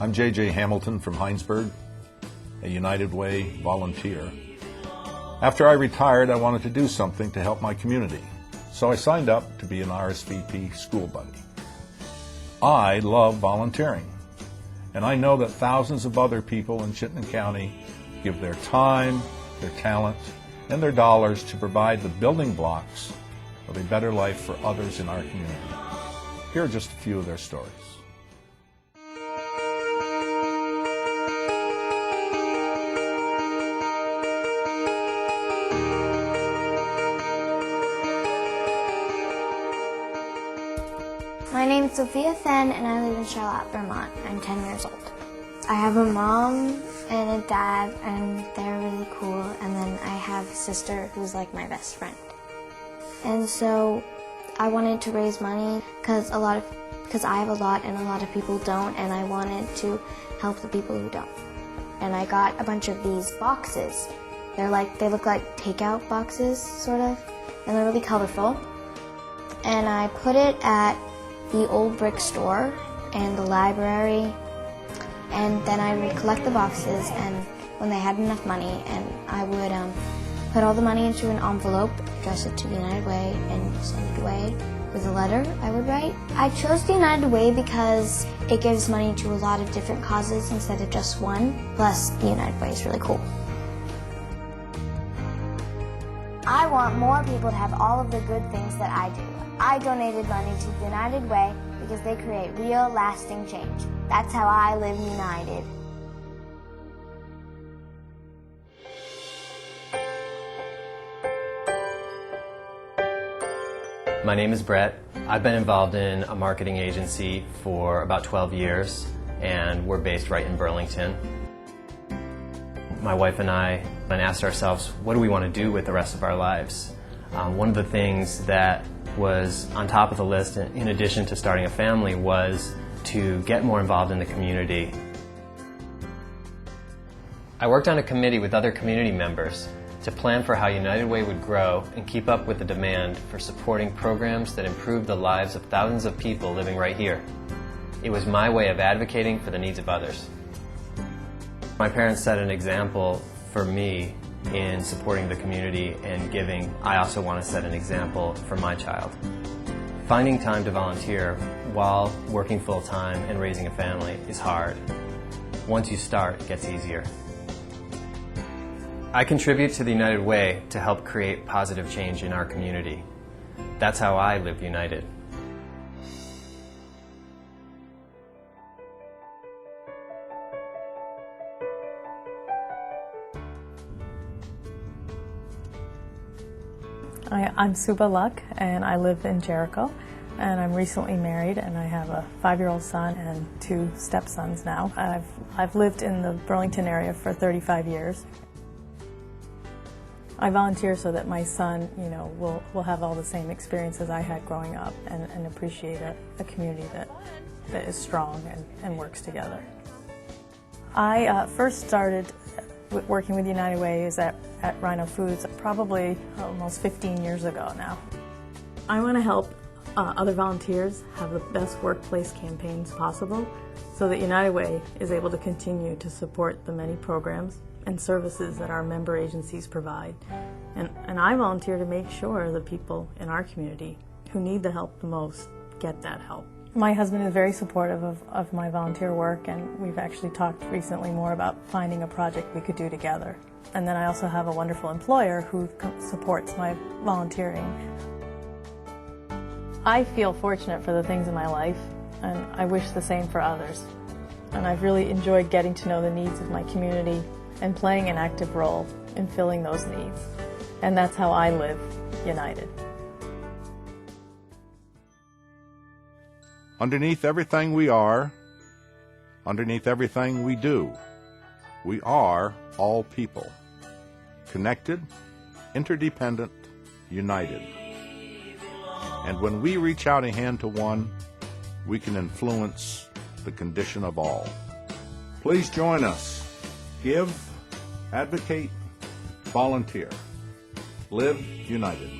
I'm J.J. Hamilton from Heinsberg, a United Way volunteer. After I retired, I wanted to do something to help my community, so I signed up to be an RSVP school buddy. I love volunteering, and I know that thousands of other people in Chittenden County give their time, their talent, and their dollars to provide the building blocks of a better life for others in our community. Here are just a few of their stories. My name's Sophias Story, and I live in Charlotte, Vermont. I'm 10 years old. I have a mom and a dad, and they're really cool, and then I have a sister who's like my best friend. And so I wanted to raise money because I have a lot and a lot of people don't, and I wanted to help the people who don't. And I got a bunch of these boxes. They look like takeout boxes, sort of, and they're really colorful. And I put it at the old brick store and the library, and then I would collect the boxes, and when they had enough money, and I would put all the money into an envelope, address it to the United Way, and send it away with a letter I would write. I chose the United Way because it gives money to a lot of different causes instead of just one, plus the United Way is really cool. I want more people to have all of the good things that I do. I donated money to the United Way because they create real, lasting change. That's how I live united. My name is Brett. I've been involved in a marketing agency for about 12 years, and we're based right in Burlington. My wife and I asked ourselves, what do we want to do with the rest of our lives? One of the things that was on top of the list, in addition to starting a family, was to get more involved in the community. I worked on a committee with other community members to plan for how United Way would grow and keep up with the demand for supporting programs that improve the lives of thousands of people living right here. It was my way of advocating for the needs of others. My parents set an example for me in supporting the community and giving. I also want to set an example for my child. Finding time to volunteer while working full-time and raising a family is hard. Once you start, it gets easier. I contribute to the United Way to help create positive change in our community. That's how I live united. I'm Suba Luck, and I live in Jericho, and I'm recently married, and I have a 5-year-old son and 2 stepsons now. I've lived in the Burlington area for 35 years. I volunteer so that my son, will have all the same experiences I had growing up and appreciate a community that is strong and works together. I first started working with United Way is at Rhino Foods probably almost 15 years ago now. I want to help other volunteers have the best workplace campaigns possible so that United Way is able to continue to support the many programs and services that our member agencies provide. And I volunteer to make sure the people in our community who need the help the most get that help. My husband is very supportive of my volunteer work, and we've actually talked recently more about finding a project we could do together. And then I also have a wonderful employer who supports my volunteering. I feel fortunate for the things in my life, and I wish the same for others. And I've really enjoyed getting to know the needs of my community and playing an active role in filling those needs. And that's how I live united. Underneath everything we are, underneath everything we do, we are all people. Connected, interdependent, united. And when we reach out a hand to one, we can influence the condition of all. Please join us. Give, advocate, volunteer. Live united.